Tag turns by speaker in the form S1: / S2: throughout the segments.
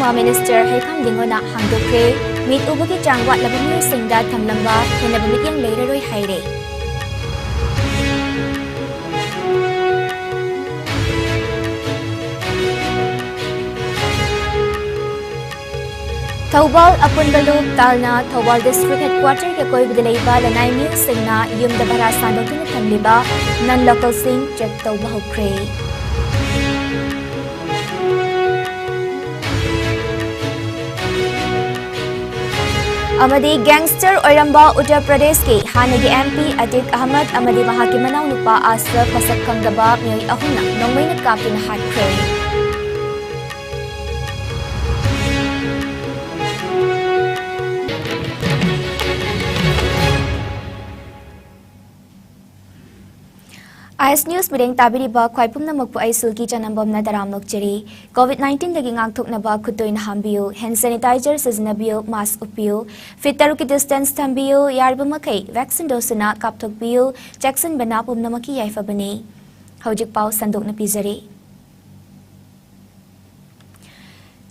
S1: ama Minister Iscom dingona hangdokre mit ubagi changwat labamir singda thamlamba hena bamityang leiraroi haire. Thawbal Apunbalu Talna Thawbal District Headquarter ke koi bidalaiba lanai mi singna yumda bara sandotuna thamliba non-local sing check tawba hokre. Amadi gangster oiramba Uttar Pradesh ke hanagi MP Atik Ahmad amadi mahaki manaw nupa Asra pasak kangdaba miyoi ahuna nongmay nagkapin hatkre. IS News mideng tabiriba khwaipumna makpu ai SILKY CHANAMBAM na daram lokjeri COVID-19 dagi ngakthoknaba khutoin hambiu hand sanitizer siznabiu mask upiu fitaru ki distance thambiu yarba makai vaccine dose na kapthokbiu jackson bana pumna maki yaifabani hojik pau sandok na pizari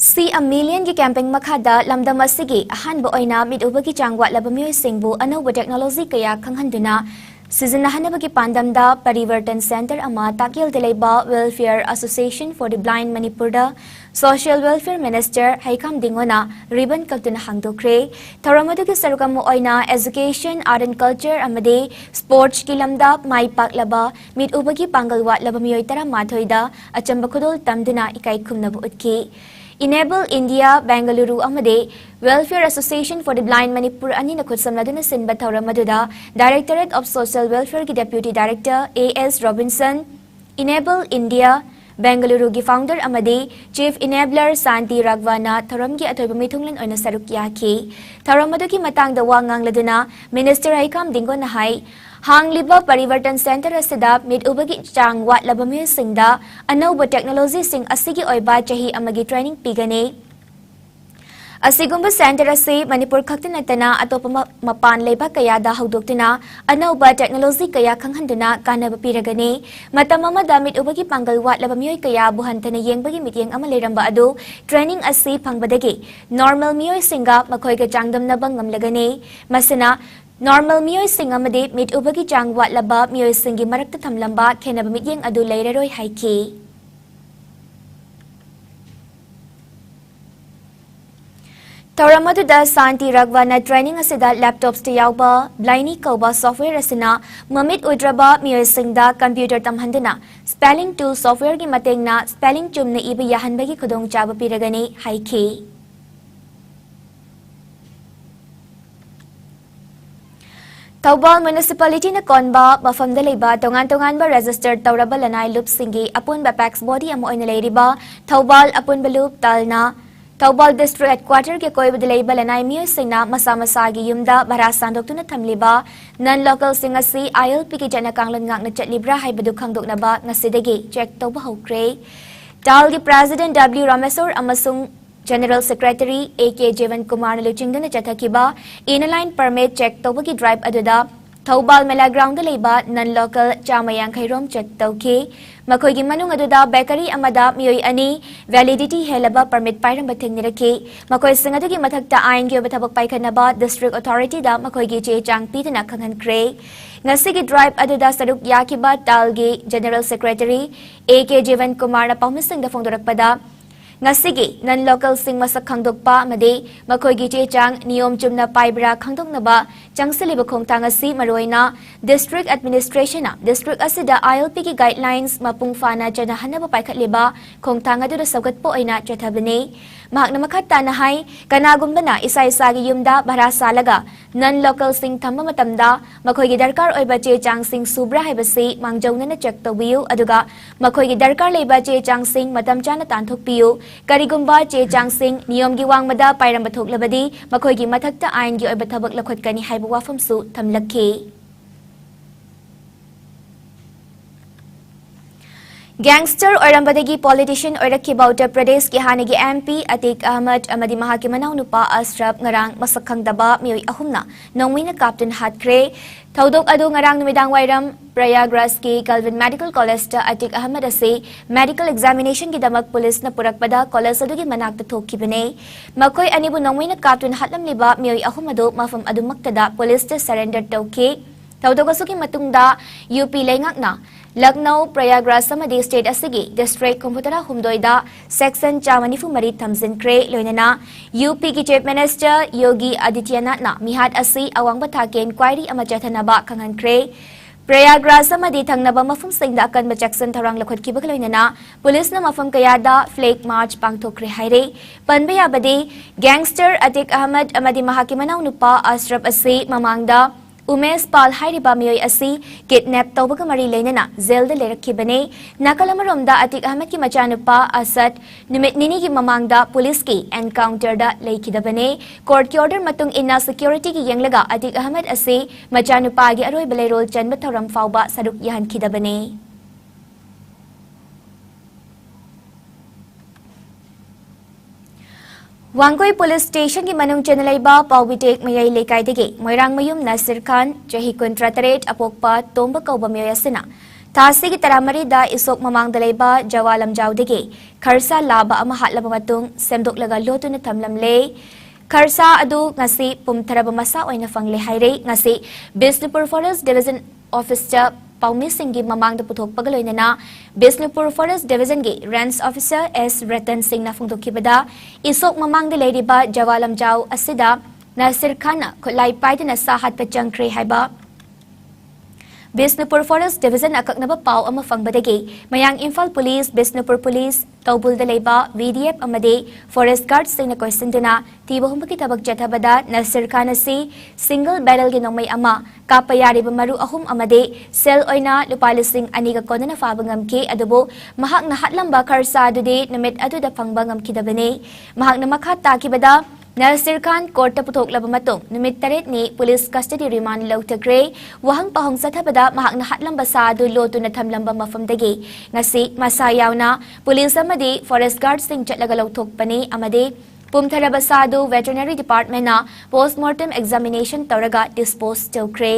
S1: See a million ki camping makhada lamdam asigi ahanba oina mid ubagi changwa labamyoy singbu anoba technology kaya khanghanduna Sizinahanabagi Pandamda Parivartan Center ama Takil Delaiba Welfare Association for the Blind Manipurda Social Welfare Minister Iscom Dingona ribbon kaltuna hangdokre Tharamadu Sarukamu Oina Education Art and Culture amade Sports Kilamda Mai Paklaba Mid Ubagi Pangalwa Labamyoy Tara Mathoida Achamba Kudol Tamduna Ikai Kumnabu Utki Enable India Bengaluru amade Welfare Association for the Blind Manipur ani nakhutsamladuna sinba Thawramaduda Directorate of Social Welfare ki Deputy Director A.S. Robinson Enable India Bengaluru ki founder amade Chief Enabler Santi Ragwana Tharam ki athoiba mithunglan oina saruk yaki Thawramadu ki matangda wa ngangladuna Minister Iscom Dingona hai Hangliba Parivartan Center asida mid ubagi changwa labamir singda anauba technology sing asigi oiba chahi amagi training pigane Asigumba center ase Manipur khaktinatana atopa mapan leba kaya da haudoktuna anauba technology kaya khanghanduna kanaba piragane matamama damit ubagi pangalwa labamyoy kaya buhantana yengbagi mityeng ama leramba adu training ase phangbadagi normal myoy singa makhoi ga changdamna bangamlagane masina Normal miyoi sing amade mid ubagi changwa laba miyoi singi marakta thamlamba khenaba mityeng adu leiraroi haiki Tawramaduda Santi Ragwana training asida laptops te yawba blindly kauba software asina mamit udraba miyoi singda computer tamhanduna spelling tool software gi matengna spelling chumna iba yahanbagi khudong chaba piragani haiki Thawbal Municipality na konba mafamda leiba tongan ba registered tawraba lanai loop singi apun ba pax body amo oina leiriba Thawbal apun ba loop talna Thawbal District Headquarter ke koi badalaiba lanai miyo singna masa gi yumda bara sandoktuna thamliba non-local singasi ILP ki jana kanglan ngak na chatlibra haibadu khangdokna ba ngasidagi check tawba hokre Tal gi President W Rameswar amasung General Secretary A.K. Jevan Kumar Luchingdana Chathakiba Inline Permit Check Tawbagi Drive Aduda Thawbal Mela Ground Leiba Non-Local Chamayang Khairom Check Tawki Makoigi Manung Aduda Bakery Amada Miyoi Ani Validity Helaba Permit Pairam Bathing Niraki Makoi Singadugi Mathakta Ain Gyo Bathabak Paikanaba District Authority da Makoigi Che Chang Pitana Kanghan Kre Ngasigi Drive Aduda Saruk Yakiba Talgi General Secretary A.K. Jevan Kumar na Paumisang da Fongdorakpada Ngasigi non-local sing masak khangdokpa made makhoigi che chang niyom chumna paibra khangdoknaba changsaliba khongtang asi maroina district administration na district asida ILP ki guidelines mapung fana chana hanaba paikhatleba khongtang adu sagat po oina chathabane mahakna makhatta na hai kanagumbana isa gi yumda bhara salaga non-local sing thamma matamda makhoigi darkar oiba che chang sing subra haibasi mangjongna na check tawiu aduga makhoigi darkar leiba che chang sing matam chana tanthokpiu Karigumba che chang sing niyom gi wangmada pairamba thoklabadi makhoigi mathakta ain gi oiba thabak lakhotkani haiba wafam su thamlakhi Gangster oirambadagi politician oirakhiba Uttar Pradesh ki hanagi MP Atiq Ahmad amadi mahaki manau nupa Ashraf ngarang masak khangdaba mioi ahumna nongmina captain hatkre thaudok adu ngarang numidang wairam Prayagraj ki Calvin Medical College ta Atiq Ahmad ase medical examination ki damak police na purakpada college adu gi manak ta thokkibane makoi anibu nongmina captain hatlam liba mioi ahum adu mafam adu maktada police ta surrender tawki thaudok asu ki matungda UP leingakna Lucknow, Prayagraj samadi state asigi district computera humdoida section chamanifu mari thamjin kre loinana UP ki chief minister Yogi Adityanath na mihat asi awangba thake inquiry ama chathanaba khangan kre Prayagraj samadi thangnaba mafum singda akan jackson tharang lakhot ki bagloinana police na mafum kayada flag march pangthokre haire panbeya bade gangster Atiq Ahmad amadi mahakimanau nupa Ashraf asi mamangda Umesh Pal hairiba mioi asi kidnap tawbaga mari leinana jail da lerakibane nakalamaromda Atiq Ahmad ki machanupa Asad numit nini ki mamangda police ki encounter da leikidabane court ki order matung inna security ki yenglaga Atiq Ahmad asi machanupa gi aroi belairol chanba thoram fauba saruk yahan kidabane Wangkoi Police Station ki manung chanalaiba Paubitek mayai lekai dege Moirang Mayum Nasir Khan Jahi Kuntrataret Apokpa Tomba Kauba Miyasina Tasi ki taramari da isok mamang dalaiba Jawalam Jaw dege Kharsa laba ama hatlaba matung semdok laga lotu na tamlam le Kharsa adu ngasi pumtaraba masa oina fangle haire ngasi Bisnupur Forest Division Officer Paumi Singh mamang da puthok pagaloinana Bisnupur Forest Division gi Range Officer S Ratan Singh na phungdokibada isok mamang da leiriba Jawalam Jaw asida Nasir Khan na khulai paidana sahat pa changkre haiba Bisnupur Forest Division akaknaba pau ama fangbadagi mayang Imphal Police Bisnupur Police Taubul da leiba VDF amade Forest Guard singna koisinduna tiba humbaki tabak jathabada Nasir Khan asi single barrel gi nongmai ama kapayari maru ahum amade sel oina lupalising aniga konana fabangam ke adubo mahak na hatlamba kharsa adude numit aduda fangbangam kidabane mahak na makhat takibada Nasir Khan court puthok laba matung numit taret ni police custody remand lautakre wahang pahong sathabada mahak na hatlamba sa adu lotu na thamlamba mafamdagi ngasi masayawna police amadi forest guard sing chatlaga lauthok pani amade Pumtharaba Sadu Veterinary Department na postmortem examination tauraga dispose tawkre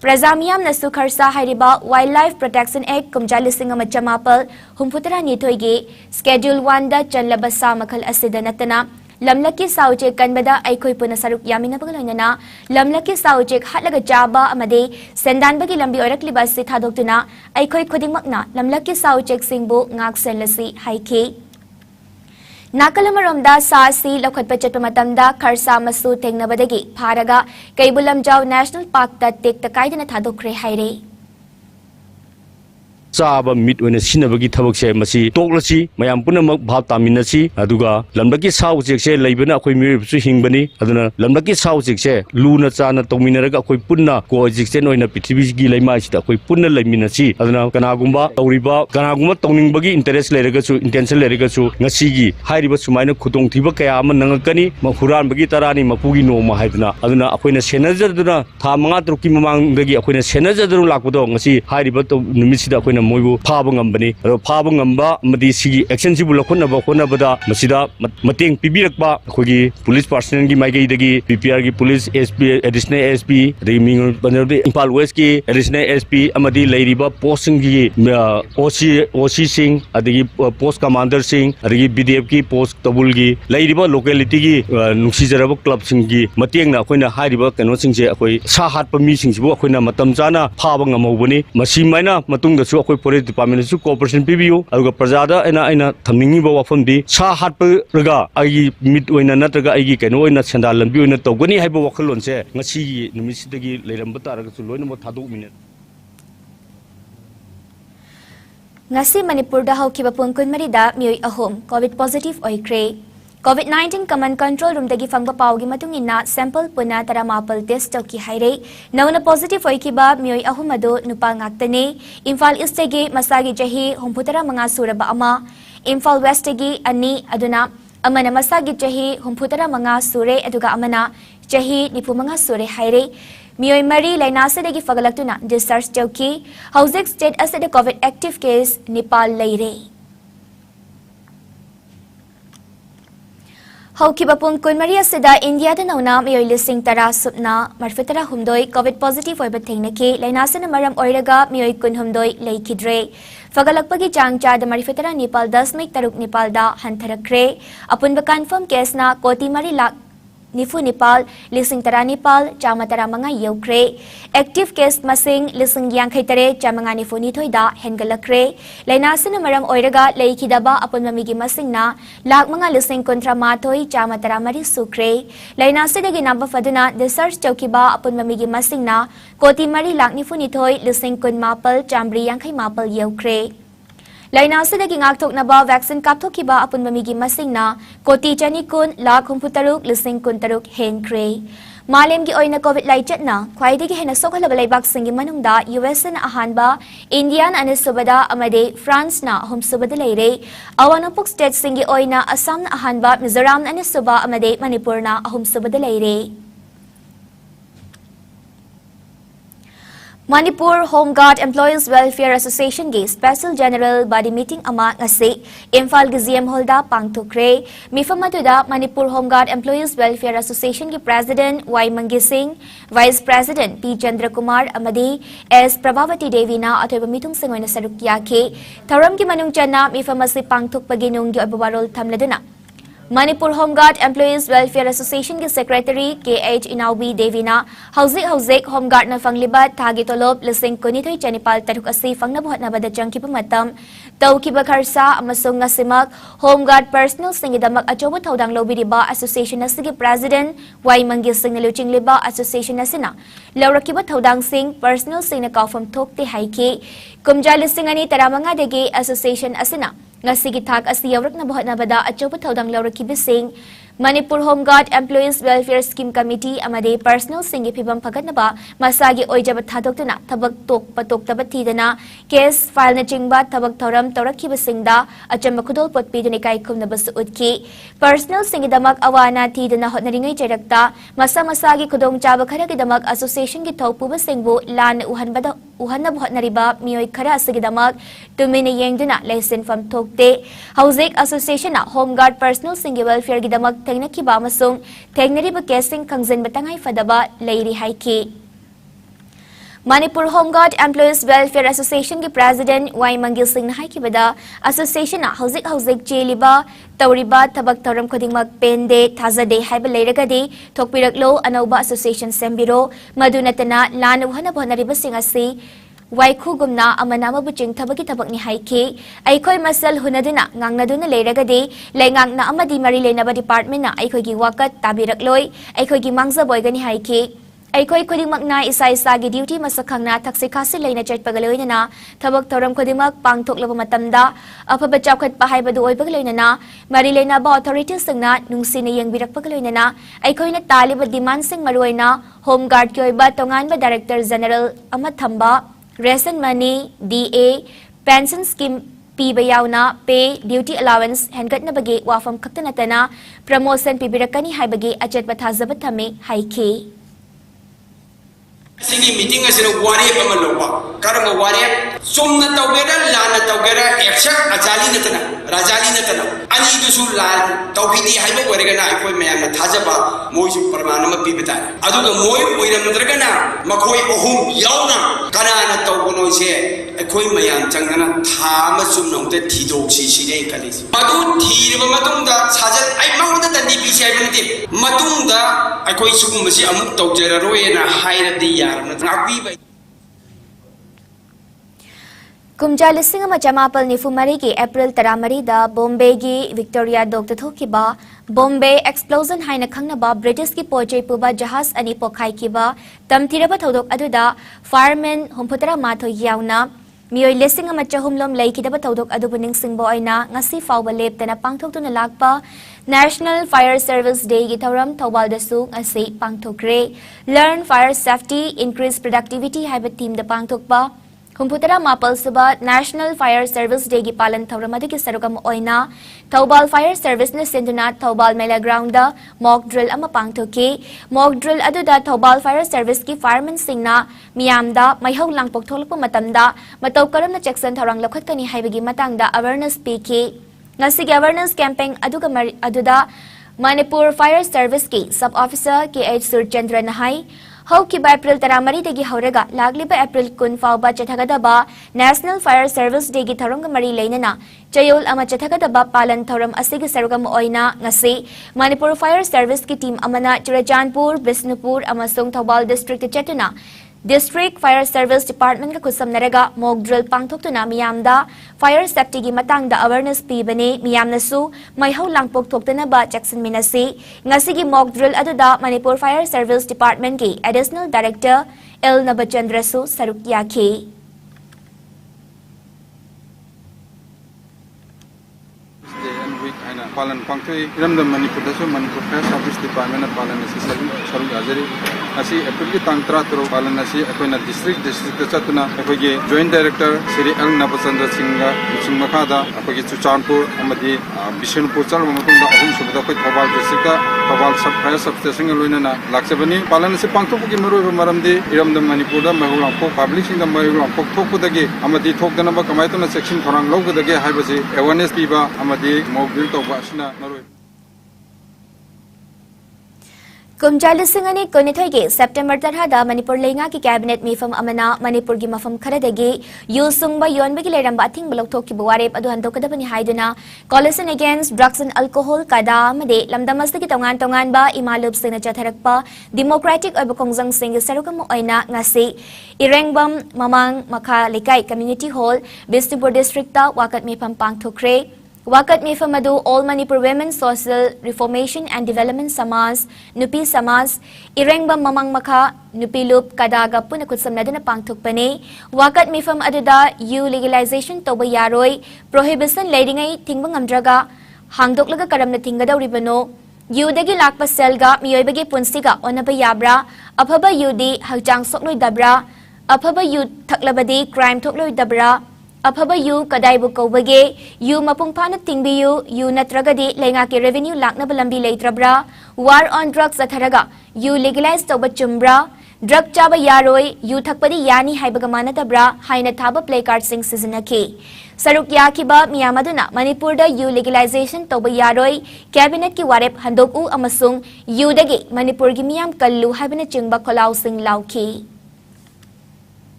S1: Prazamiyam na sukharsa hairiba Wildlife Protection Act kumjalising amachamapal humputara nitoigi Schedule 1 da chanlaba sa makhal asida natana Lamlaki Saujek kanbada aikoi puna saruk yamina bagaloinana Lamlaki Saujek hatlaga jaba amade sendanbagi lambi oirakliba si thadoktuna aikoi khudingmakna Lamlaki Saujek singbu ngak senlasi haiki Nakalamaromda Sasi Lokhatpa Chatpa Matamda Kharsa Masu Tengnabadagi Pharaga Kaibulam Jaw National Park ta tekta kaidana thadokre haire
S2: Saba mit when a sinabagi tabak masi toglasi mayam punamak bhat taminasi aduga lamlaki saw jekse laibana akoi mir su hingbani aduna lamlaki saw jekse luna chana tominaraga akoi punna ko jekse noina prithibi gi laima sida akoi punna laiminasi aduna kanagumba tawriba kanagumba tawningbagi interest lerega su intention lerega su ngasi gi hairiba sumaina khutong thiba kaya ama nangakani mahuran bagi tarani mapugi noma haiduna aduna akoina senajaduna tha manga truki mamangdagi akoina senajadru lakbodo ngasi hairiba to numisida akoina moibu phabangambani phabangamba madi sigi action sibu lakhonaba khonabada masida mateng pibirakba khogi police personnel gi maigai dagi PPR gi police SP additional SP riming banerde Imphal West gi additional SP amadi leiriba posting gi OC sing adigi post commander sing adigi BDF gi post tabul gi leiriba locality gi nuksijaraba club sing gi matengna akoina hairiba kano singse akoi sa hatpa mi singsibu akoina matam jana phabangamobani masi maina matungda su akoi Forest Department su cooperation pibiu aduga prajada aina thamningi ba wafamdi sa hatpa raga agi mit oina natraga agi keno oina sandal lambi oina tawgani haiba wakhalon se ngasi numisidagi leiramba taraga su loina mo thaduk minute
S1: Ngasi Manipur da haukiba pungkun marida mioi ahom COVID positive oikre COVID-19 Command Control Room dagi fangba paugi matung inna sample puna taramapal test tawki haire nauna positive oikiba mioi ahumado nupa ngaktane Imphal East dagi masagi jahi humputara manga suraba ama Imphal West dagi ani aduna amana masagi chahi humputara manga sure aduga amana chahi nipumanga sure haire Miyoi mari laina sadagi fagalaktuna discharge chauki hauzik state asada covid active case Nepal leire Haukiba pung kunmari asida India da nauna miyoi lising tara supna marfitara humdoi covid positive oiba thengnaki laina sana maram oiraga miyoi kun humdoi leikidre fagalakpagi changcha da marfitara Nepal 10 taruk Nepal da hantarakre apunba confirm case na koti mari lak Nifu Nepal, lising tara Nepal, chama tara mga yaukre. Active case masing lising yang kaitare chama nifu nitoy da hengalakre. Lainasa na maram oiraga laikidaba apon mamigi masing na lak mga lising kontra matoy chama tara marisukre. Lainasa na ginamba faduna research chowkiba apon mamigi masing na koti mari lak nifu nitoy lising kun mapal chambri yang kay mapal yaukre. Laina sa naging aktok na ba vaccine kaptok kiba apun mamigi masing na koti chani kun lak humputaruk lising kun taruk hen kre. Malim gi oy na COVID laichat na kwai digi hena sokalabalay vaccine gi manungda US na ahanba Indian anisubada amade France na humsubada leire awanapuk state singi oy na Assam na ahanba Mizoram anisuba amade Manipur na humsubada leire. Manipur Home Guard Employees Welfare Association gi Special General Body Meeting ama ngasi Imphal gi GM Holda pangtukre mifamatuda Manipur Home Guard Employees Welfare Association gi President Y Mangi Singh Vice President P Chandra Kumar amadi S Prabhavati Devi na atoiba mitung singoy na sarukya ki tharam gi manung chana mifamasi pangtuk paginung gi obawarol thamladuna Manipur Home Guard Employees Welfare Association ki Secretary KH Inaubi Devina hauzik Home Guard na fanglibat thagi tolop lising kunitoy chanipal taruk asi fangna buhat na bada changki pamatam taw ki bakharsa amasung ngasimak Home Guard personnel singidamak achobo thaudang lobi riba association na sige President Y Mangi Singh naluching liba association na sina lawrakiba thaudang sing personnel sing na kaufam thokte haiki kumja lising ani taramanga degi association asina Ngasigi thak asi yawrak na buhat na bada at chobo thaudang lawrak kibising Manipur Home Guard Employees Welfare Scheme Committee amade personal singi pibam pagat na ba masagi oy jabat thadok na tabag tok patok tabat tidana case file na chingba tabag thoram tawrak kibising da acham makudol potpi duni kai kum na basuot ki personal singi damak awana tidana hot na ringay charakta masa masagi kudong chaba khara ki damak association ki thok puba singbu lan uhan na buhat na riba miyoy khara asigi damak tumini yengduna lesson from thokte hauzik association na Home Guard personal singi welfare ki damak tengna kiba masung tengnari ba casing kangzen batangay fadaba leiri haiki Manipur Home Guard Employees Welfare Association ki President Y Mangi Singh na haiki bada association na hauzik jeliba tawriba tabak tawram koding magpende thazade haiba leiragadi thokpiraklo anauba association sembiro madunatana lanuhana bonariba singasi Waiku gumna amanama buching tabagi tabak ni haiki aikoi masal hunaduna ngangnaduna leiragadi lengang na amadi mari lenaba department na aikoi gi wakat tabirakloi aikoi gi mangza boygani haiki aikoi koding magna isa gi duty masakhang na thaksi khasi leina chat pagaloina na thabak thoram kodimak pangthoklaba matamda afaba chawkhat pa haibadu oibagaloina na mari lena ba authorities singna nungsina yengbirak pagaloina na aikoi na taliba demand sing maruina Home Guard ki oiba tongan ba Director General amathamba Ration money, DA, pension scheme piba yauna, pay, duty allowance, hengat na bagi wafam kaktanatana, promotion pibirakani hai bagi ajat bathazabat thame haiki.
S3: Sigi meeting asina warrior pamaloba karama warrior somna tawgera lana tawgera action ajali natana rajali natana ani dusu lan tawhidi haiba warigana aikoi mayamna thajaba moisu parmanama pibita aduga moi oiramdragana makoi ohum yauna kanana tawbono se aikoi mayam changana thama sumnongte thidoksi sire kalisi adu thirba matungda sajat ai mangda dandi bisi ai banati matungda aikoi sugumasi amuk tawjera roena hairadi
S1: Kumja lising ama jamapal ni Fumari ki April taramari da Bombay gi Victoria Doctor Thokiba Bombay explosion haina khangna ba British ki pojai puba jahaz ani pokhai ki ba tamtiraba thodok aduda fireman humputara matho yauna miyoi lising ama chahumlom laikidaba thodok adubuning singbo aina ngasi fawba leptana pangthok tuna lakpa National Fire Service Day ki thawram thawbal da su ngasi pangthokre learn fire safety increase productivity haiba team da pangthokpa Humputara Mapal Suba National Fire Service Day gi palan thauramadi ki sarugam oina Taubal Fire Service na sinduna Taubal Mela Ground da mock drill ama pangthoki mock drill aduda Taubal Fire Service ki fireman singna miyamda maihau langpok tholakpa matamda matau karam na checkson tharang lakhatkani haibagi matangda awareness piki ngasigi awareness campaign aduda Manipur Fire Service ki Sub Officer KH Surchandra Nahai How ki ba April taramari degi hauraga lagli ba April kun fauba chathagadaba National Fire Service Day gi tharong mari leinana chayol ama chathagadaba palan thoram asigi sarugam oina ngasi Manipur Fire Service ki team amana Churajanpur Bisnupur amasung Thobal district chatuna District Fire Service Department ka kusam naraga mock drill pangthok na miyamda fire safety gi matangda awareness pibani miyamna su maihau langpok thoktana ba Jackson Minasi ngasi gi mock drill aduda Manipur Fire Service Department ki Additional Director L Nabachandra su saruk yaki
S4: पालन पांगथोई इरमदम मणिपुर दसु Manipur fire service department पालन असि Serug आजरी असि April की तांग 13 पालन असि अखोइना district चतुना अखोइगे joint director Shri L Nabachandra Singh मिसिंग मखादा अखोइगे चुचानपुर अमदि बिशनपुर चल ममतुंदा अहुम सुबदा अखोइ Thoubal district Thoubal sub fire sub station लोइना लाक्सबनी पालन असि पांगथोपुगी मरोइब मरमदि इरमदम मणिपुर दा महुलांपो पब्लिक सिंग दा महुलांपो थोकपुदगी अमदि थोकदनबा कमाइतोना सेक्शन थोरांग लौगदगी हाइबसि अवेयरनेस पीबा अमदि मोबिल तौबा
S1: Kumjalisingani Kunithoige September Tarhada Manipur Lenga ki cabinet mifam amana Manipur gi mafam kharadagi Yusungba Yonbagi Leramba Thing Baloktok ki Buwarep adu handokadabani haiduna Coalition Against Drugs and Alcohol kada amade lamdamasta ki tongan ba imalup sina chatharakpa Democratic oiba kongjang sing sarukam oina ngasi Irengbam Mamang Makha Lekai Community Hall Bisnupur District ta wakat mifam pangthokre Wakat Mifamadu All Manipur Women Social Reformation and Development Samaj, Nupi Samaj, Irengbam Mamang Makha, Nupi Lup Kadaga Punakut Nadana Pangtukpane, Wakat Mifam Aduda, U legalization Toba Yaroi, Prohibition Ladingai Tingbang Amdraga, Hangdoklaga Karamna Tingada Ribano, U Degi Lakpa Selga, Mioibagi Punsiga, Onaba Yabra, Apaba Yudi, Hagjang Sokloi Dabra, Apaba Yu Taklabadi, Crime Tokloi Dabra, Apaba yu kadaibu kaubage yu mapungpana tingbiyu yu natragadi lenga ke revenue lakna balambi leitrabra war on drugs atharaga yu legalize toba chumbra drug chaba yaroi yu thakpadi yani haibagamana tabra haina thaba play card sing sizinaki saruk yakiba miyamaduna Manipur da yu legalization toba yaroi cabinet ki warep handoku amasung yu dagi Manipur gi miyam kallu haibana chingba kolau sing lauki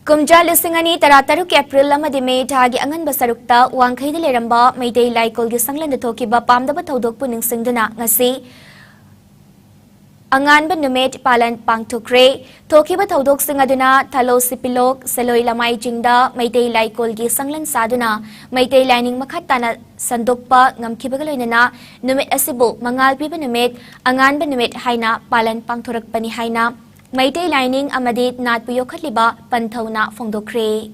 S1: Kumjal Isingani Tarataruk April Lamadi May Tagi Angan Basarukta, Wangkai de Leramba, Mayday Laikol Gisanglan the Tokiba Pamdaba Todok Puning Singdana, Ngasi Angan Benumet Palan Pangtukre, Tokiba Todok Singaduna, Talo Sipilok, Seloi Lamai Jingda, Mayday Laikol Gisanglan Saduna, Mayday Lining Makatana, Sandokpa, Ngamkibagalinana, Numit Asibo, Mangal Pipa Numet, Angan Benumet Haina, Palan Pangturak Pani Haina. Mayday lining amadit nat puyokhatliba panthona fongdokre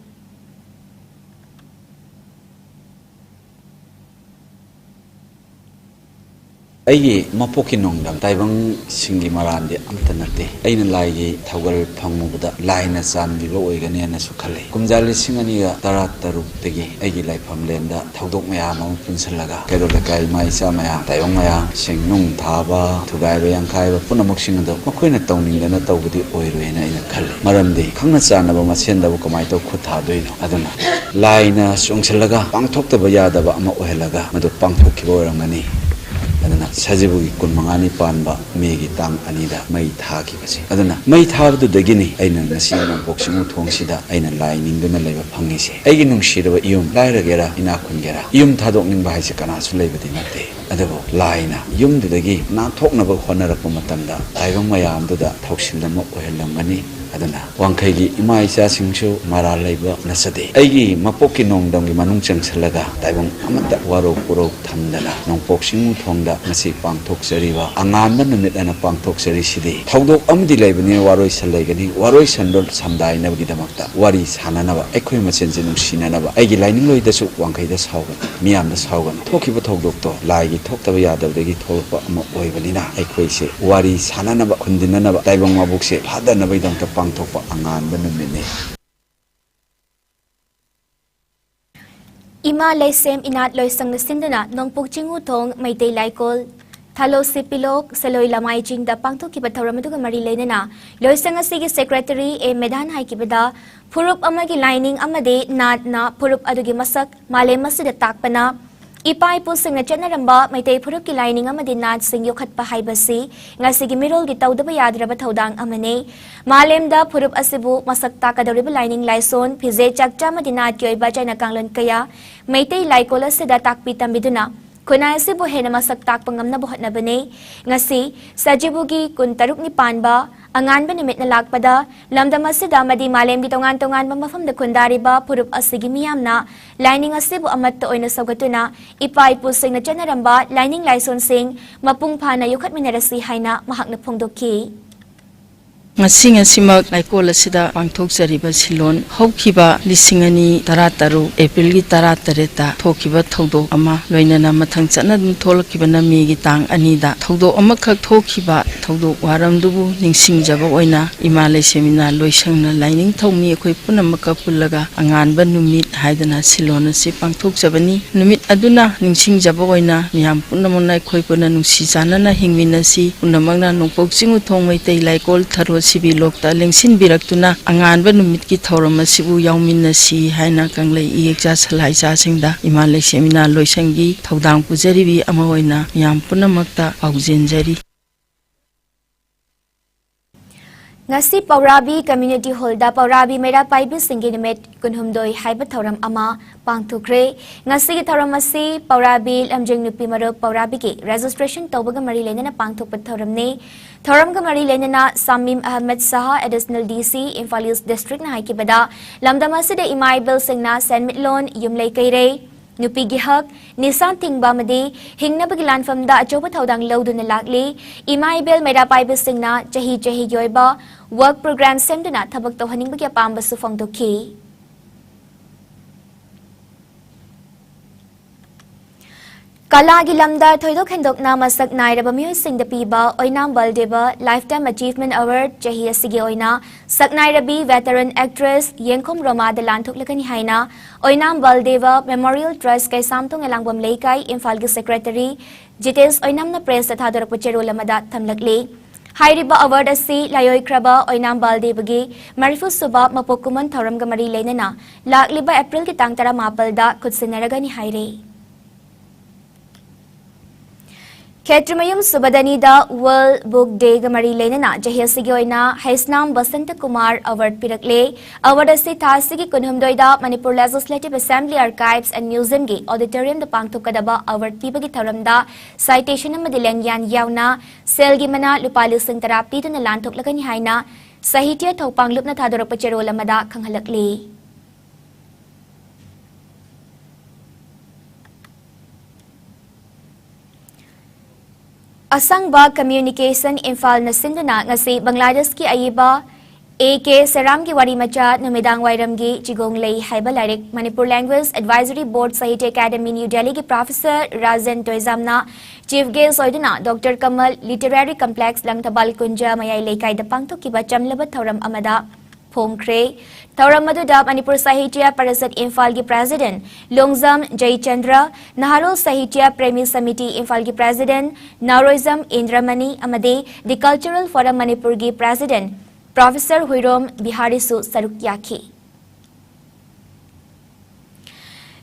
S5: ꯑꯩꯒꯤ ꯃꯄꯣꯛꯀꯤ ꯅꯣꯡꯗꯝ ꯇꯥꯏꯕꯪ ꯁꯤꯡꯒꯤ ꯃꯔꯥꯟꯗꯤ ꯑꯃꯠꯇ ꯅꯠꯇꯦ ꯑꯩꯅ ꯂꯥꯏꯒꯤ ꯊꯧꯒꯜ ꯐꯪꯉꯨꯕꯗ ꯂꯥꯏꯅ ꯆꯥꯟꯕꯤꯕ ꯑꯣꯏꯒꯅꯤꯅꯁꯨ ꯈꯜꯂꯤ ꯀꯨꯝꯖꯥ 2013ꯗꯒꯤ ꯑꯩꯒꯤ ꯂꯥꯏꯐꯝ ꯂꯦꯟꯗ ꯊꯧꯗꯣꯛ ꯃꯌꯥꯝ ꯑꯃ ꯄꯨꯟꯁꯤꯜꯂꯒ ꯀꯩꯔꯣꯜ ꯂꯩꯀꯥꯏ ꯏꯃꯥ ꯏꯆꯥ ꯃꯌꯥꯝ ꯇꯥꯏꯕꯪ ꯃꯌꯥꯝ ꯁꯤꯡ ꯅꯨꯡ ꯊꯥꯕ ꯊꯨꯒꯥꯏꯕ ꯌꯥꯡꯈꯥꯏꯕ ꯄꯨꯝꯅꯃꯛꯁꯤꯡ ꯑꯗꯨ ꯃꯈꯣꯏꯅ ꯇꯧꯅꯤꯡꯗꯅ ꯇꯧꯕꯗꯤ ꯑꯣꯏꯔꯣꯏꯅ ꯑꯩꯅ ꯈꯜꯂꯤ ꯃꯔꯝꯗꯤ ꯈꯪꯅ ꯆꯥꯟꯅꯕ ꯃꯁꯦꯟꯗꯕꯨ ꯀꯃꯥꯏꯅ ꯇꯧ ꯈꯨꯠ ꯊꯥꯗꯣꯏꯅꯣ ꯑꯗꯨꯅ ꯂꯥꯏꯅ ꯆꯣꯡꯁꯤꯜꯂꯒ ꯄꯥꯡꯊꯣꯛꯇꯕ ꯌꯥꯗꯕ ꯑꯃ ꯑꯣꯏꯍꯜꯂꯒ ꯃꯗꯨ ꯄꯥꯡꯊꯣꯛꯈꯤꯕ ꯑꯣꯏꯔꯝꯒꯅꯤ aduna sajibugi kun mangani panba megi tang anida mai thakibase aduna mai thabdu dagini aina nasi na boxing thongsida aina lai ningduna leba phangise aigi nungsiraba yum lairagera ina khungera yum thadok ningba haise kana su lebadi nate adabo laina yum dudagi na thoknaba khonarakpa matamda taibang mayam duda thoksilama ohelamani aduna wangkai gi ima isa singsu mara laiba nasade aigi mapoki nongdam gi manung changsalaga taibong amata waro puro thamdana nongpok singu thongda masi pangthok seriwa anganba numit ana pangthok seri sidi thawdok amdi laibani waroi salaigani waroi sandol samdai nabgi damakta wari sananaba ekhoi machen jinung sinanaba aigi laining loi dasu wangkai da saugan miyam da saugan thokiba thawdok to laigi thoktaba yadabdagi tholpa ama oibanina ekhoi se wari sananaba khundinanaba taibong mabukse phadanaba idamta pangthokpa anganba numine
S1: Ima Laisem Inat Loisang Sindana Nongpuk Chingu Thong Maitei Laikol Thalo Sipilok Saloi Lamai Jing da Pangto Kibataramadu Mari Lenana Loisang Asigi Secretary A Medan Haikibada Purup Amagi Lining Amade Nat Na Purup Adugi Masak Male Masida Takpana Ipai Pusing na Chanaramba Maitei Purup ki Lining Amade Nat Sing Yokat Pahaibasi Ngasigi Mirol Gitaudaba Yadraba Taudang Amane Malem da Purup Asibu Masak Takadariba Lining Laison Pize Chakcha Madinat Yoiba China Kanglan Kaya Maitei Laikola Sida Takpitam Biduna Kunay Sibu Hena Masak Takpangam na buhat na bane Ngasi Sajibugi Kun Taruk ni Panba Angan ba nimit na lakpada Lamdam Asida Madi Malem Gitongan Mamafam da Kundariba Purup Asigi Miyam na Lining Asibu Amat Toy na Sagatuna Ipay Pusing na Chanaramba Lining Laison Sing Mapungpa na Yukat Minarasi Haina Mahak na Pongdoki
S6: Ngasing asimak laikol asida pangthok jariba silon haukiba lisingani tarataru April gi taratareta thokiba thawdok ama loinana mathang chana dum tholkiba na mi gi tang ani da thawdok ama khak thokiba thawdok waram dubu ningsing jaba oina imalai semina loisangna lining thawmi khoi punamaka pullaga angan ba numit haidana silon asi pangthok jabani numit aduna ningsing jaba oina miyam punamona khoi puna nungsi janana hingminasi punamangna nongpok chingu thongmai tei laikol tharo sibi lokta lengsin biraktuna anganba numit ki thorama sibu yaumina si haina kanglei iekja salai ja singda imalai semina loisangi thodang pujaribi ama oina yam punamakta paujenjari
S1: Ngasi Paurabi Community Hall da Paurabi Mera Paibi Singi Nimet Kunhumdoi Haiba Thoram Ama Pangthukre Ngasi ki Thoram Asi Paurabi Lamjing Nupi Maruk Paurabi ki registration Taubaga Mari Lenana Pangthukpat Thoram ne Thoram ga Mari Lenana Samim Ahmed Saha Additional DC Imphal East District na Haikibada Lamdamasida Imai Bil Singna San Mitlon Yumlei Kairei Nupi Gihak Nisan Tingba Madi Hingna Bagilan from da Ajoba Thaudang Lodu na Lakli Imai Bil Mera Paibi Singna Jahi Yoiba Work program semduna thabak tawhaning bagya pamba su fongdoki Kala gi lamda thoidok hendokna masak nairaba miyoi singda piba oinam baldeba lifetime achievement award jahi asigi oina saknairabi veteran actress yengkom roma da lanthok lakani haina oinam baldeba memorial trust kai samthong elangbam leikai imphal gi secretary jitesh oinam na press tha dorak puchero lamada thamlakli Hairiba award asi layoi kraba oinam baldebagi marifu suba mapokuman thoram ga mari lenana lakliba April ki tang tara mapal da khudsinaraga ni haire Ketrimayum Subadani da World Book Day ga mari lenana jahiyasigi oina Haisnam Basanta Kumar Award pirakle award asi thasigi kunhumdoi da Manipur Legislative Assembly Archives and Museum gi auditorium da pangthukadaba award pibagi thoram da citation amadi lengyan yauna SILKY mana lupali sing therapy na lanthok lagani haina sahitya thopang lupna thadorak pachero lamada khanghalakli Asangba Communication Imphal na sinduna ngasi Bangladesh ki ayiba AK Seram ki wari macha numidang wairam gi chigong lei haiba larik Manipur Language Advisory Board Sahitya Academy New Delhi ki Professor Rajan Toizamna Chief Guest oiduna Dr. Kamal Literary Complex Langtabal Kunja mayai leikai da pangthok ki bachamlaba thoram amada Phongkre Thoram Maduda Manipur Sahitya Parasat Imphal ki President Longzam Jaychandra Naharol Sahitya Premi Samiti Imphal ki President Naroizam Indramani Amade The Cultural Forum Manipur ki President Professor Huirom Biharisu Sarukyaki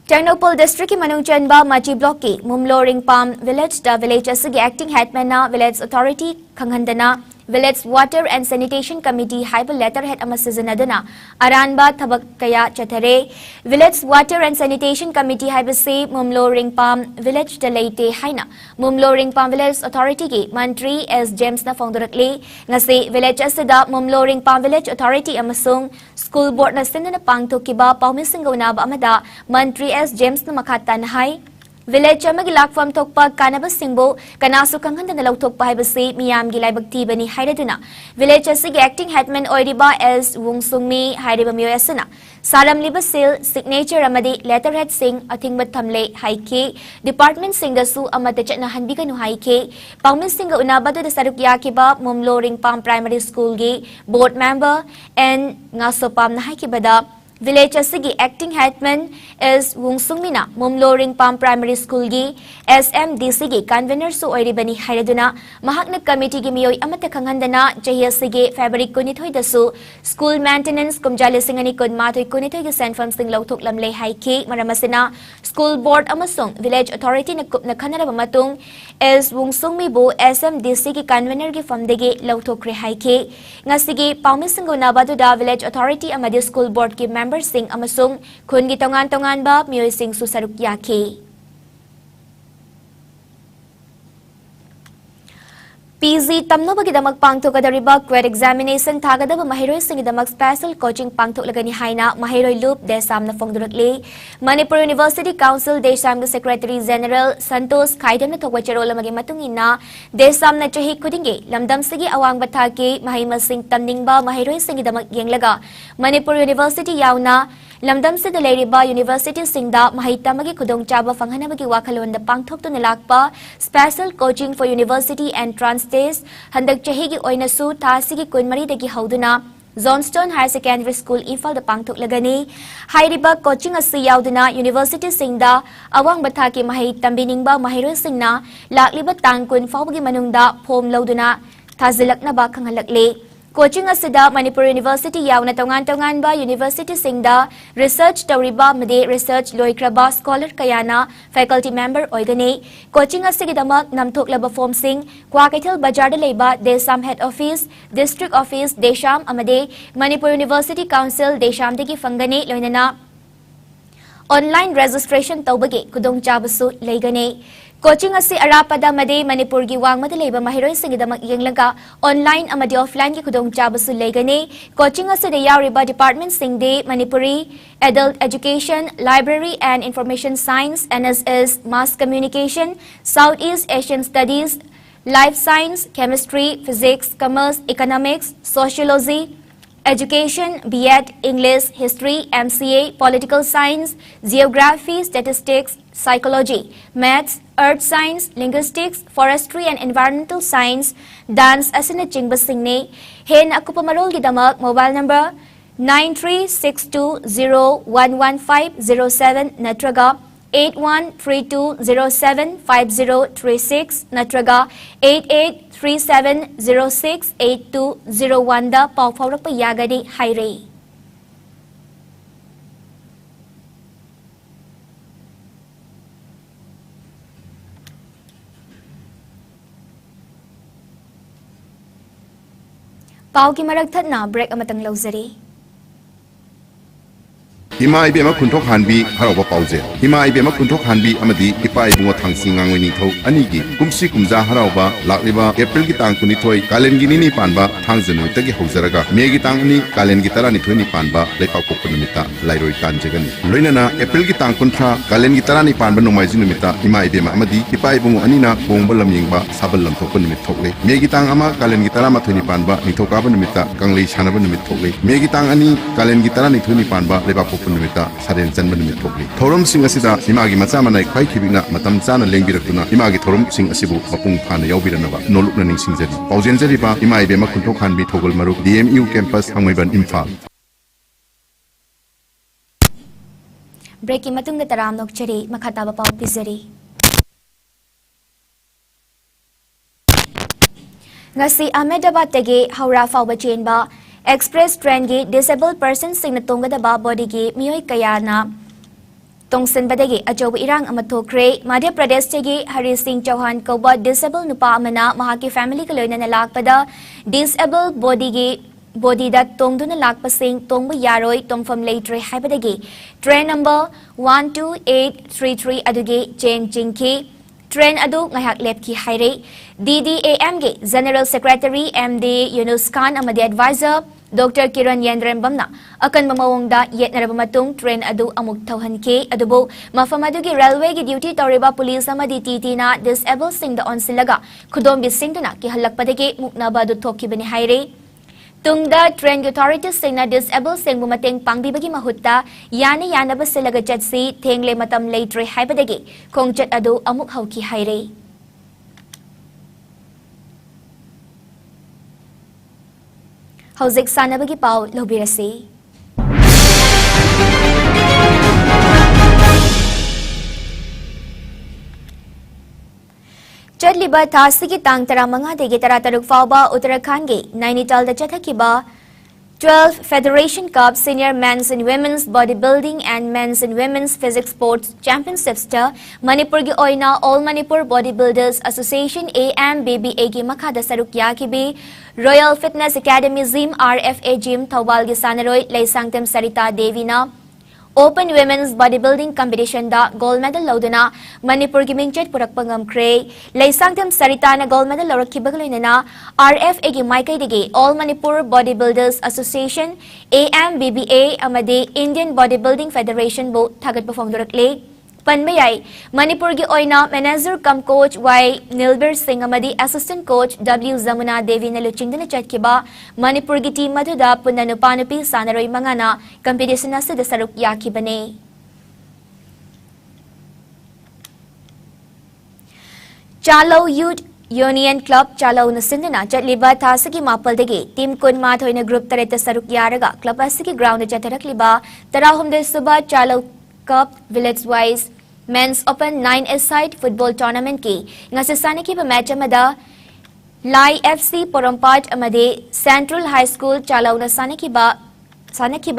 S1: Ternopal District ki Manungchanba Machi Block ki Mumlo Ringpam Village da Village asigi Acting Headman na Village Authority Khanghandana Village Water and Sanitation Committee haiba letterhead ama sizinaduna aranba thabak kaya chathare. Village Water and Sanitation Committee haiba se Mumlo Ringpam Village Dalaite haina Mumlo Ringpam Village Authority ki Mantri S James na fongdurakli ngasi village asida Mumlo Ringpam Village Authority amasung School Board na sinna pangthokiba paumisinggawnaba amada Mantri S James na makatan hai Village amagi lakfam thokpa kanaba singbo kanasu kanghanda na lauthokpa haibasi miyam gi laibak tibani hairaduna village asigi acting headman oiriba as wungsungmi hairiba mioy asana saram liba sil signature amadi letterhead sing athingba thamle haike department singasu amata chana hanbiganu haike pangmin singa unabadu da saruk yakiba Mumlo Ringpam Primary School gi board member and ngasopam na haikibada Village asigi acting headman is Wungsungmina Mumlo Ringpam Primary School gi SMDC gi convener su oiribani hairaduna mahakna committee gi miyoi amata khanghandana jahi asigi February 22 dasu school maintenance kumjali singani kunmathoi 22 gi senfam sing lauthok lamle haiki maramasina school board amasung village authority na kupna khanaraba matung is Wungsungmi bu SMDC gi convener gi famdegi lauthokre haiki ngasigi paumisinggo nabadu da village authority amadi school board gi member sing amasung khun gi tongan ba miyoi sing su saruk yaki PZ tamnobagidamag pangthokadariba QED examination thagadaba mahiroi singidamak special coaching pangthoklagani haina mahiroi loop desam na fongdurakli Manipuri University Council desam ga Secretary General Santos Khaidam na thokwacharola magi matungina desam na chahi khudingi lamdam sigi awang bathaki mahimasing tamningba mahiroi singidamak yenglaga Manipuri University yauna lamdam se daleriba university singda mahaitamagi khudongchaba fanghanabagi wakhalonda pangthoktu nalakpa special coaching for university entrance test handak chahigi oinasu thasigi kunmari dagi hauduna Johnston Higher Secondary School Imphal da pangthoklagani hairiba coaching asi yauduna university singda awang bathaki mahai tambiningba mahiroi singna lakliba tangkun fawbagi manungda phom lauduna thazilakna ba khanghalakle Coaching asida Manipur University yauna tongan ba university singda research tawriba made research loikraba scholar kayana faculty member oigani coaching asigidamak namthoklaba form sing Kwakaithal Bajar da leiba Desam head office district office Desham amade Manipur University Council Desham degi fangani loinana online registration tawbagi khudongchabasu leigani Coaching asi arapada made Manipur gi wangmada leiba mahiroi singidamak yenglaga online amadi offline gi khudongchabasu leigani coaching asi de yauriba department singde Manipuri adult education library and information science NSS mass communication Southeast Asian studies life science chemistry physics commerce economics sociology Education, B.Ed, English, History, MCA, Political Science, Geography, Statistics, Psychology, Maths, Earth Science, Linguistics, Forestry and Environmental Science, Dance asina chingba singne, hen akupamarol gidamak mobile number 9362011507 natraga 8132075036 natraga 8837068201 da pau faurapa yagani haire pau ki marak thatna break amatang lauzari
S7: Ima ibema kuntok hanbi harawa pauze. Ima ibema kuntok hanbi amadi ipa ibunga thangsi ngangwe ni thau anigi kumsi kumja harawa lakliba April gi tang kuni thoi kalen gi ni panba thang janoi tagi hauzaraga me gi tang ni kalen gi tara ni thoi ni panba lepa ko punumita lairoi kan jegani loinana April gi tang kunthra kalen gi tara ni panba nomai ji numita ima ibema amadi ipa ibunga anina bongba lamyengba sabal lam thok punumit thokle me gi tang ama kalen gi tara ma thoi ni panba ni thoka ba numita kanglei sanaba numit thokle me gi tang ani kalen gi tara ni thoi ni panba lepa ko numita saren janba numit thokli thorom sing asida imagi macha manai khwai khibina matam chana lengbirakuna imagi thorom sing asibu mapung phana yaubiranaba nolukna ning singjari paujenjari ba imai be makunthok khanbi thogol maru DMU campus hangmaiban Imphal
S1: breaking matung taram nokchari makhataba pau pizari ngasi Ahmedabad tege Howrah fawba chenba express train gi disabled persons sing na tongada ba body gi miyoi kayana Tongsinbadagi ajoba irang ama thokre Madhya Pradesh tagi Hari Singh Chauhan kauba disabled nupa amana mahaki family ka loina na lakpada disabled body da tongduna lakpasing tongba yaroi tongfam leitre haibadagi train number 12833 adugi chen jingki train adu ngayak lepki haire DDAM ge General Secretary MD Yunus Khan amadi advisor Dr. Kiran Yendrembamna akan mamawongda yet narabamatong train adu amuk tawhanke adubo mafamadugi railway gi duty tawriba police amadi TT na disabled sing da onsilaga khudombi singduna ki halakpadagi muknaba du thokibani haire tungda train authorities sing na disabled sing bumateng pangbibagi mahutta yani yanaba silaga jatsi thengle matam leitre haibadagi khongchat adu amuk hauki haire Hauzik sanabagi pau lobirasi. Chadliba thasigi tang taramanga degi tarataruk fauba Uttarakhand ge Nainital da chathakiba 12th Federation Cup Senior Men's and Women's Bodybuilding and Men's and Women's Physics Sports Championships ta Manipur gi oina All Manipur Bodybuilders Association AMBBA gi makhada saruk yakibi Royal Fitness Academy Gym RFA Gym Thawbal gi sanaroi Leisangtem Sarita Devi na Open Women's Bodybuilding Competition da gold medal lauduna Manipur gi mingchet purakpa ngamkre Leisangtem Sarita na gold medal laurakibagloina na RFA gi maikai digi All Manipur Bodybuilders Association AMBBA amadi Indian Bodybuilding Federation bo thagat performdurakle Panmayai Manipur gi oina manager cum coach Y Nilbir Singh amadi assistant coach W Zamuna Devi na luchingdana chatkiba Manipur gi team maduda punanupanupi sanaroi mangana competition na sada saruk yakibane Chalo Youth Union Club Chalo na sindana chatliba thasagi mapaldagi team kun ma thoina group tareta saruk yaraga club asigi ground chatarakliba tarahumde suba Chalo Cup village wise Men's Open 9-a-side football tournament ki ngasasani ki match amada Lai FC Porompat amade Central High School Chalaw na sanaki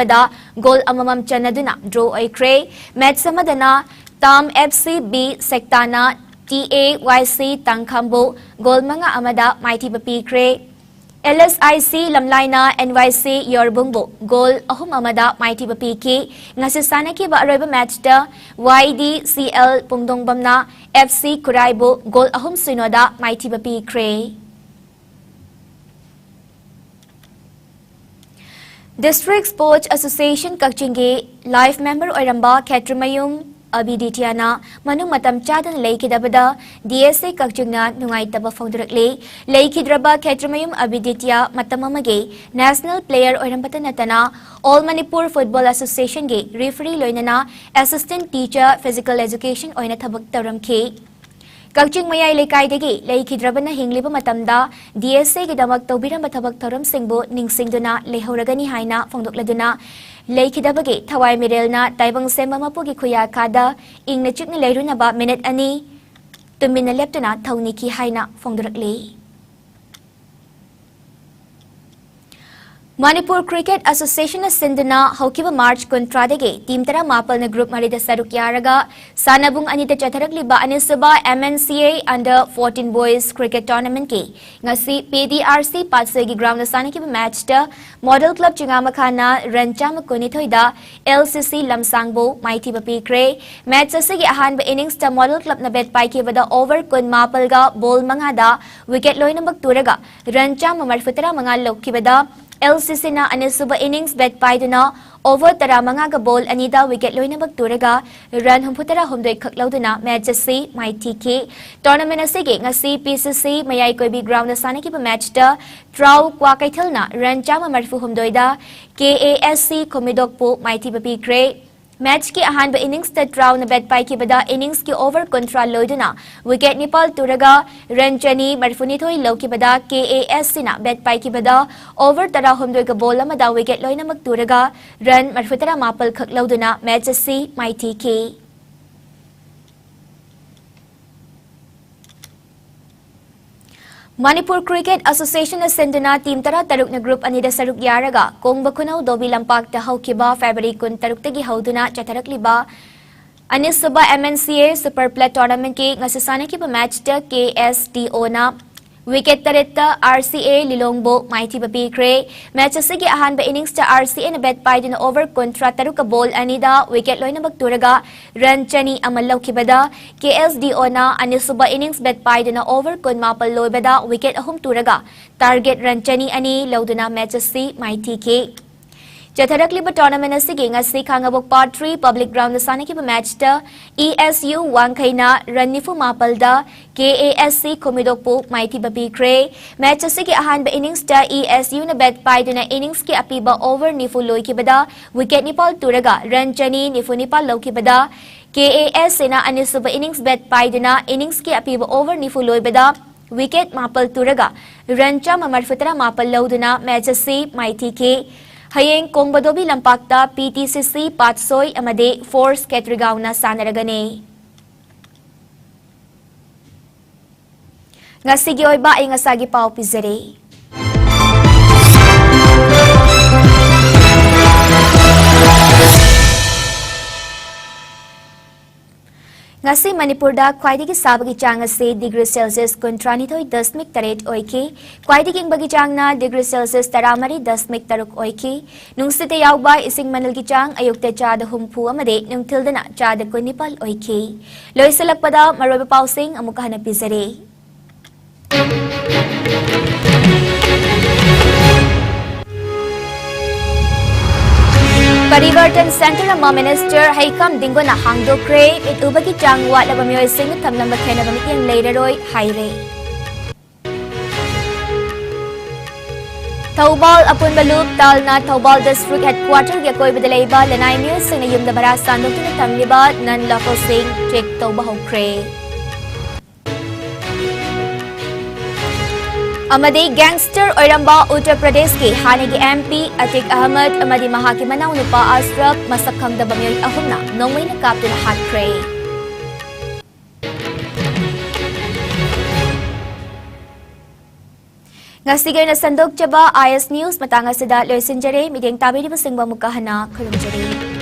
S1: bada goal amamam chanaduna draw ay kre match samadana Tam FC B Sektana TAYC Tangkambo goal mga amada mighty bapi kre LSIC Lamlaina NYC Yorbungbo goal ahum amada mighty bapiki ngasasana ki ba aroba match da YDCL Pungdongbamna FC Kuraibo goal ahum sinoda mighty bapi kre District Sports Association Kakchingi life member oiramba Ketramayum Abiditiana manung matam chadan leikidabada DSA kakjungna nungaitaba fongdurakle leikidraba Ketramayum Abiditia matamamage national player oirambatanatana All Manipur Football Association ge referee loinana assistant teacher physical education oina thabak taramke Kakjung mayai lekaidagi leikidrabana hingliba matamda DSA ge damak tawbiramba thabak taram singbo ningsingduna lehoragani haina fongdokladuna Leikidabagi Thawai Mirelna Taibang Sema Mapugi Kuya Kada Ing na chukni leirunaba minute ani tumina leptuna Tauniki Haina Fongdurakli Manipur Cricket Association na sinduna Haukiba March Kontradege Team Tara Mapal na group marida saruk yaraga Sanabung anita chatharakliba anisaba MNCA Under 14 Boys Cricket Tournament ki ngasi PDRC Patsegi ground na sanakiba match da Model Club Chingamakana Rancha Makunithoida LCC Lamsangbo Mighty Bapi Kre match asigi ahanba innings da Model Club na bet paiki bada over kun mapalga ball mangada wicket loina magturaga Rancha mamarfutara mga lokibada LCC na anisuba innings bet paiduna over tara mga ga ball anida wicket loina magturaga run humputara humdoi kaklauduna match si Mighty K tournament asigi ngasi PCC mayai koibi ground na sanakiba match da Trau Kwakaithalna run chama marfu humdoida KASC Komidokpo Mighty Bapi Kre match ki ahanba innings ta Trau na bet pai ki bada innings ki over contra loiduna wicket nipal turaga ranchani marfunithoi loki bada KASC na bet pai ki bada over tara humdoi ka bola mada wicket loina magturaga run marfutara mapal khak loiduna match si Mighty K Manipur Cricket Association na senduna team tara taruk na group anida saruk yaraga kong bakunaw dobi lampak ta haukiba February kun taruk tagi hauduna chatarak liba Anisuba MNCA Super Plate Tournament ki ngasasana ki pa match ta KSTO na wicket tarita RCA Lilongbo Mighty Bapi Kre match asigi ahan ba innings ta RCA na bet pai na over kontra taru ka ball anida wicket loy na magturaga run chani amalaw kibada KSDO na Anisuba innings bet pai na over kon mapal loy bada wicket ahum turaga target run chani ani lawduna match asi Mighty K Jatharakli ba tournament asigi ngasi khangabok part 3 public ground na sana ki ba match ta ESU wangkhaina rannifu mapalda KASC Komidokpo Mighty Bapi Kre match asigi ahan ba innings ta ESU na bet pai na innings ki apiba over nifu loy ki bada wicket nipal turaga run chani nifu nipal low ki bada KAS na Anisuba innings bet pai na innings ki apiba over nifu loy bada wicket mapal turaga run cha mamarfutara mapal low duna match asi Mighty K Hayeng Kongbadobi Lampakta PTCC Patsoy amade Force Ketrigaw na sanaragane. Nga sige oy ba ay nga sagi pao pizere. Ngasi Manipur da kwaidigi sabagi chang ase degree Celsius kontra nitoy 10.8 oiki kwaidigi bagi chang na degree Celsius taramari 10.3 oiki nung site yawba ising manalgi chang ayukta chada humpu amade nung tilda na chada kunipal oiki loy salakpada marobe pausing amukahan na pizere. Parivartan Center ama Minister Iscom dinggo na hangdo kre it ubagi changwa laba myoy sing tamlam bakhena bami yang leireroy haire. Taubal apun balup tal na Taubal District Headquarter ya koi badalayba lanay myoy sing na yung dabara sandok na tamliba nan local sing check Taubahong kre. Amadi gangster oiramba Uttar Pradesh ki hanigi MP Atik Ahmed amadi mahaki manaw nupa Asraf masakhang dabamyoy ahumna nongway nakapto na hat kre. Ngasigay na sandog chaba IS News matanga sida loy sinjare mideng tabi di basing bamukahana kulungjare.